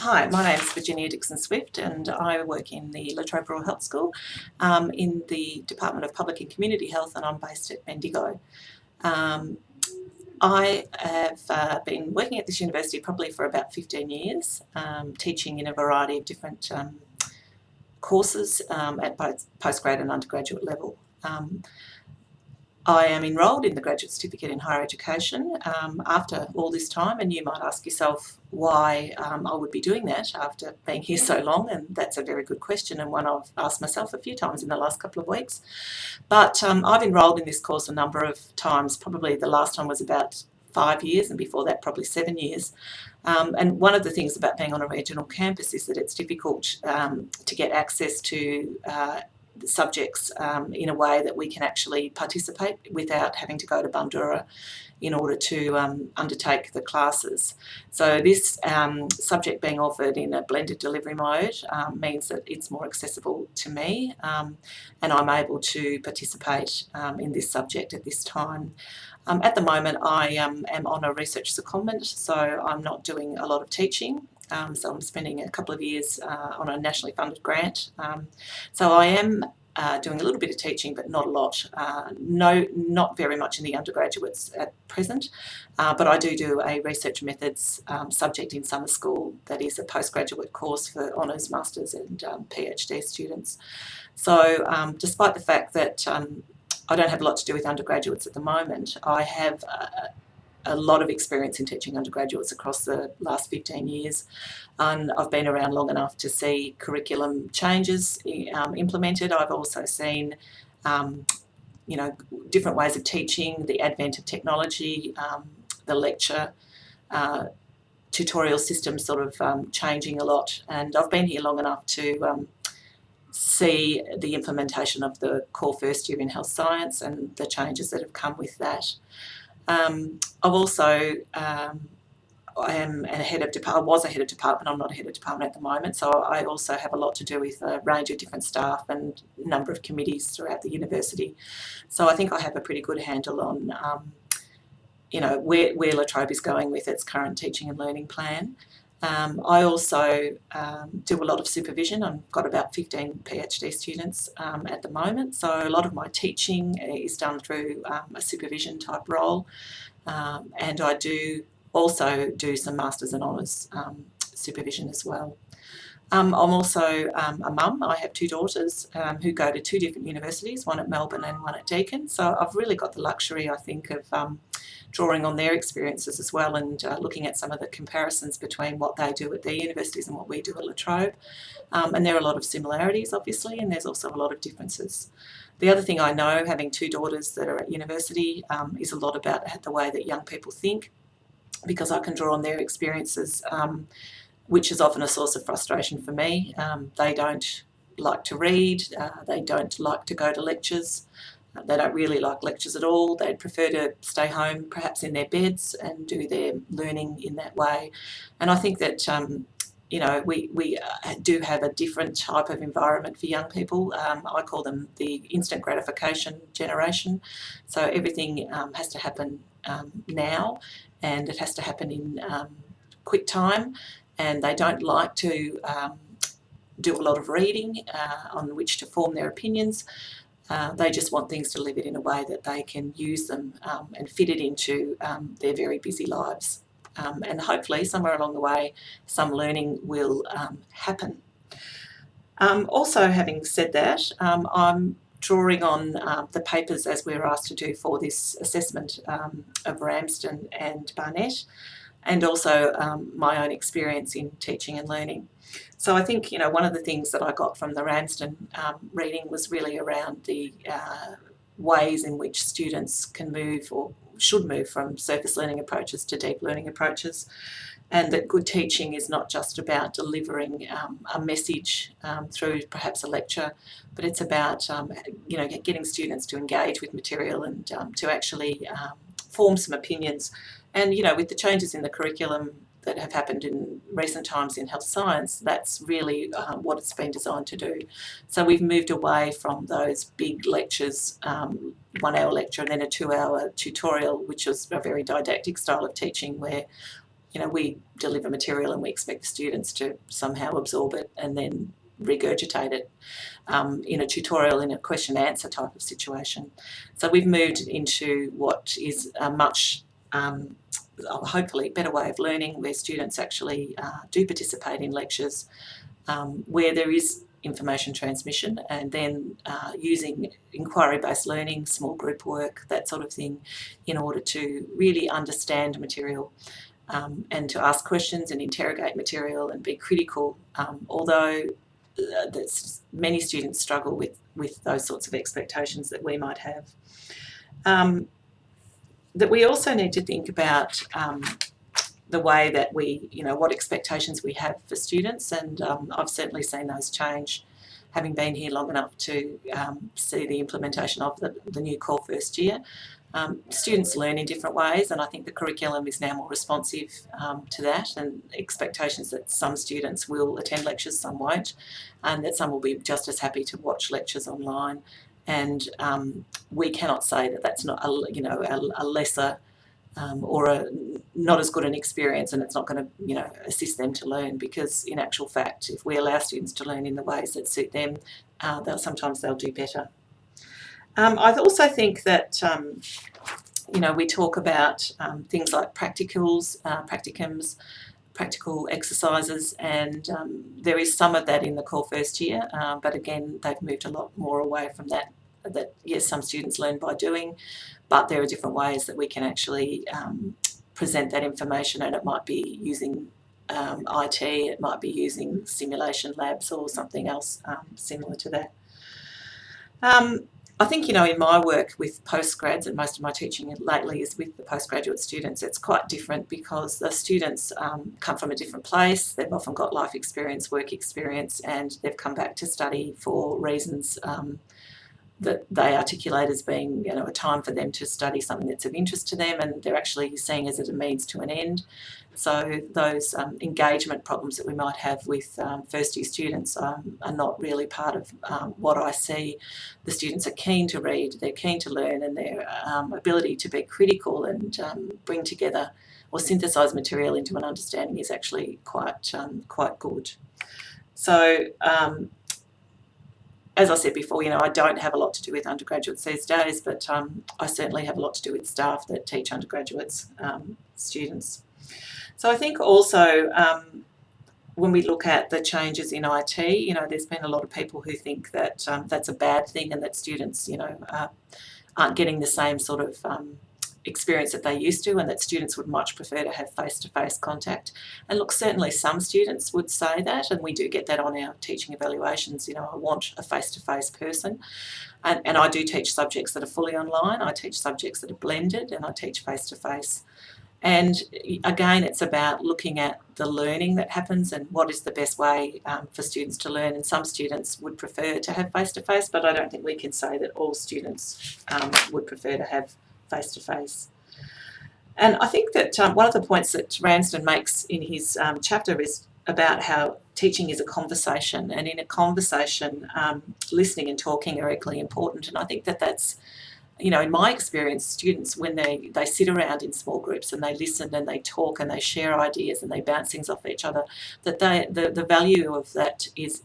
Hi, my name is Virginia Dickson-Swift and I work in the La Trobe Rural Health School in the Department of Public and Community Health, and I'm based at Bendigo. I have been working at this university probably for about 15 years, teaching in a variety of different courses at both postgrad and undergraduate level. I am enrolled in the Graduate Certificate in Higher Education after all this time, and you might ask yourself why I would be doing that after being here so long, and that's a very good question and one I've asked myself a few times in the last couple of weeks. But I've enrolled in this course a number of times. Probably the last time was about 5 years, and before that probably 7 years. And one of the things about being on a regional campus is that it's difficult to get access to subjects in a way that we can actually participate without having to go to Bundoora in order to undertake the classes. So this subject being offered in a blended delivery mode means that it's more accessible to me, and I'm able to participate in this subject at this time. At the moment I am on a research secondment, so I'm not doing a lot of teaching. So I'm spending a couple of years on a nationally funded grant. So I am doing a little bit of teaching, but not a lot. Not very much in the undergraduates at present, but I do a research methods subject in summer school that is a postgraduate course for honours, masters and PhD students. So despite the fact that I don't have a lot to do with undergraduates at the moment, I have a lot of experience in teaching undergraduates across the last 15 years, and I've been around long enough to see curriculum changes implemented. I've also seen different ways of teaching, the advent of technology, the lecture tutorial system sort of changing a lot, and I've been here long enough to see the implementation of the core first year in health science and the changes that have come with that. I've also, I was a head of department, I'm not a head of department at the moment, so I also have a lot to do with a range of different staff and a number of committees throughout the university. So I think I have a pretty good handle on, where La Trobe is going with its current teaching and learning plan. I also do a lot of supervision. I've got about 15 PhD students at the moment, so a lot of my teaching is done through a supervision type role, and I do also do some masters and honours supervision as well. I'm also a mum. I have two daughters who go to two different universities, one at Melbourne and one at Deakin, so I've really got the luxury, I think, of drawing on their experiences as well, and looking at some of the comparisons between what they do at their universities and what we do at La Trobe. And there are a lot of similarities, obviously, and there's also a lot of differences. The other thing I know, having two daughters that are at university, is a lot about the way that young people think, because I can draw on their experiences, which is often a source of frustration for me. They don't like to read, they don't like to go to lectures. They don't really like lectures at all. They'd prefer to stay home, perhaps in their beds, and do their learning in that way. And I think that, we do have a different type of environment for young people. I call them the instant gratification generation. So everything has to happen now, and it has to happen in quick time. And they don't like to do a lot of reading on which to form their opinions. They just want things delivered in a way that they can use them and fit it into their very busy lives. And hopefully somewhere along the way some learning will happen. Also, having said that, I'm drawing on the papers as we were asked to do for this assessment of Ramsden and Barnett, and also my own experience in teaching and learning. So I think, one of the things that I got from the Ramsden reading was really around the ways in which students can move or should move from surface learning approaches to deep learning approaches, and that good teaching is not just about delivering a message through perhaps a lecture, but it's about getting students to engage with material and to actually form some opinions. And with the changes in the curriculum that have happened in recent times in health science, that's really what it's been designed to do. So we've moved away from those big lectures, 1 hour lecture and then a 2 hour tutorial, which is a very didactic style of teaching where we deliver material and we expect the students to somehow absorb it and then regurgitate it in a tutorial, in a question answer type of situation. So we've moved into what is a much hopefully better way of learning, where students actually do participate in lectures, where there is information transmission, and then using inquiry-based learning, small group work, that sort of thing, in order to really understand material and to ask questions and interrogate material and be critical, although many students struggle with those sorts of expectations that we might have. That we also need to think about the way that we, what expectations we have for students, and I've certainly seen those change, having been here long enough to see the implementation of the new core first year. Students learn in different ways, and I think the curriculum is now more responsive to that, and expectations that some students will attend lectures, some won't, and that some will be just as happy to watch lectures online. And we cannot say that that's not a lesser or a not as good an experience, and it's not going to assist them to learn, because in actual fact, if we allow students to learn in the ways that suit them, sometimes they'll do better. I also think that we talk about things like practicals, practicums, practical exercises, and there is some of that in the core first year, but again, they've moved a lot more away from that. That yes, some students learn by doing, but there are different ways that we can actually present that information, and it might be using IT, it might be using simulation labs or something else similar to that. I think, in my work with postgrads, and most of my teaching lately is with the postgraduate students, it's quite different, because the students come from a different place. They've often got life experience, work experience, and they've come back to study for reasons that they articulate as being, a time for them to study something that's of interest to them, and they're actually seeing as a means to an end. So those engagement problems that we might have with first year students are not really part of what I see. The students are keen to read, they're keen to learn, and their ability to be critical and bring together or synthesise material into an understanding is actually quite good. So as I said before, I don't have a lot to do with undergraduates these days, but I certainly have a lot to do with staff that teach undergraduates, students. So I think also when we look at the changes in IT, there's been a lot of people who think that that's a bad thing, and that students, aren't getting the same sort of experience that they used to, and that students would much prefer to have face-to-face contact. And look, certainly some students would say that, and we do get that on our teaching evaluations. I want a face-to-face person, and I do teach subjects that are fully online, I teach subjects that are blended, and I teach face-to-face. And again, it's about looking at the learning that happens and what is the best way for students to learn. And some students would prefer to have face-to-face, but I don't think we can say that all students would prefer to have face-to-face. And I think that one of the points that Ramsden makes in his chapter is about how teaching is a conversation, and in a conversation, listening and talking are equally important. And I think that that's, in my experience, students, when they sit around in small groups and they listen and they talk and they share ideas and they bounce things off each other, that the value of that is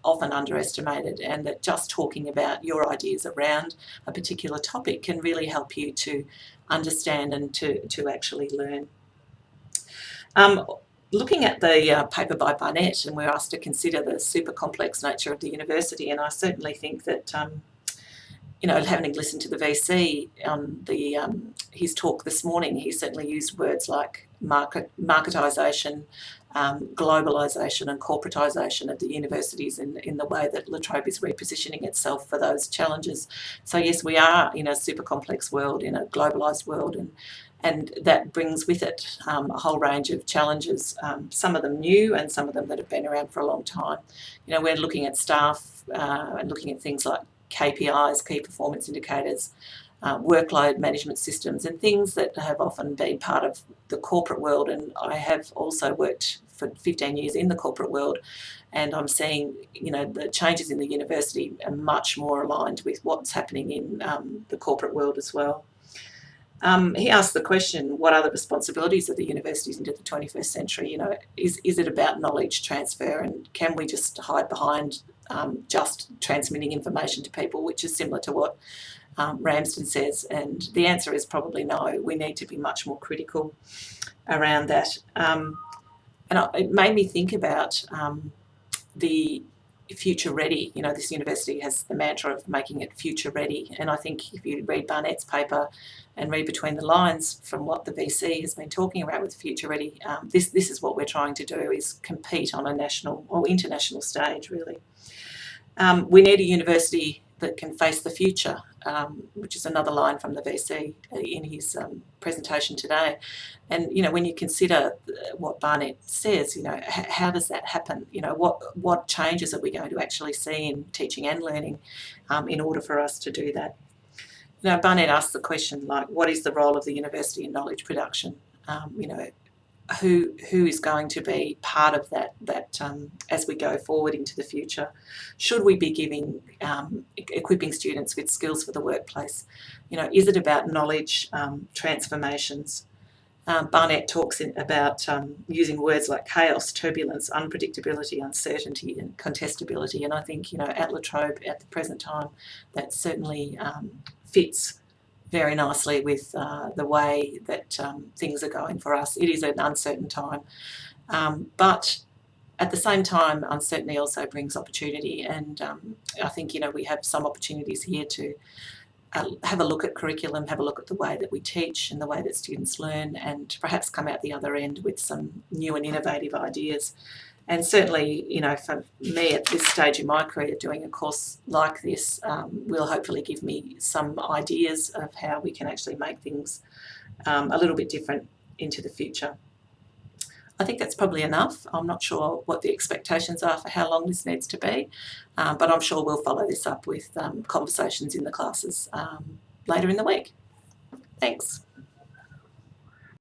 often underestimated, and that just talking about your ideas around a particular topic can really help you to understand and to actually learn. Looking at the paper by Barnett, and we're asked to consider the super complex nature of the university, and I certainly think that having listened to the VC on his talk this morning, he certainly used words like marketisation, globalisation and corporatisation of the universities in the way that La Trobe is repositioning itself for those challenges. So yes, we are in a super complex world, in a globalised world, and that brings with it a whole range of challenges, some of them new and some of them that have been around for a long time. We're looking at staff and looking at things like KPIs, key performance indicators, workload management systems, and things that have often been part of the corporate world. And I have also worked for 15 years in the corporate world, and I'm seeing, the changes in the university are much more aligned with what's happening in the corporate world as well. He asked the question, what are the responsibilities of the universities into the 21st century? You know, is it about knowledge transfer, and can we just hide behind just transmitting information to people, which is similar to what Ramsden says? And the answer is probably no. We need to be much more critical around that. It made me think about the future ready. You know, this university has the mantra of making it future ready, and I think if you read Barnett's paper and read between the lines from what the VC has been talking about with future ready, this is what we're trying to do, is compete on a national or international stage, really. We need a university that can face the future, which is another line from the VC in his presentation today. And, you know, when you consider what Barnett says, you know, how does that happen? You know, what changes are we going to actually see in teaching and learning in order for us to do that? You know, Barnett asked the question, like, what is the role of the university in knowledge production? You know, who is going to be part of that as we go forward into the future? Should we be equipping students with skills for the workplace? You know, is it about knowledge transformations? Barnett talks about using words like chaos, turbulence, unpredictability, uncertainty, and contestability. And I think, you know, at La Trobe at the present time, that certainly fits very nicely with the way that things are going for us. It is an uncertain time, but at the same time, uncertainty also brings opportunity, and I think, you know, we have some opportunities here to have a look at curriculum, have a look at the way that we teach and the way that students learn, and perhaps come out the other end with some new and innovative ideas. And certainly, you know, for me at this stage in my career, doing a course like this will hopefully give me some ideas of how we can actually make things a little bit different into the future. I think that's probably enough. I'm not sure what the expectations are for how long this needs to be, but I'm sure we'll follow this up with conversations in the classes later in the week. Thanks.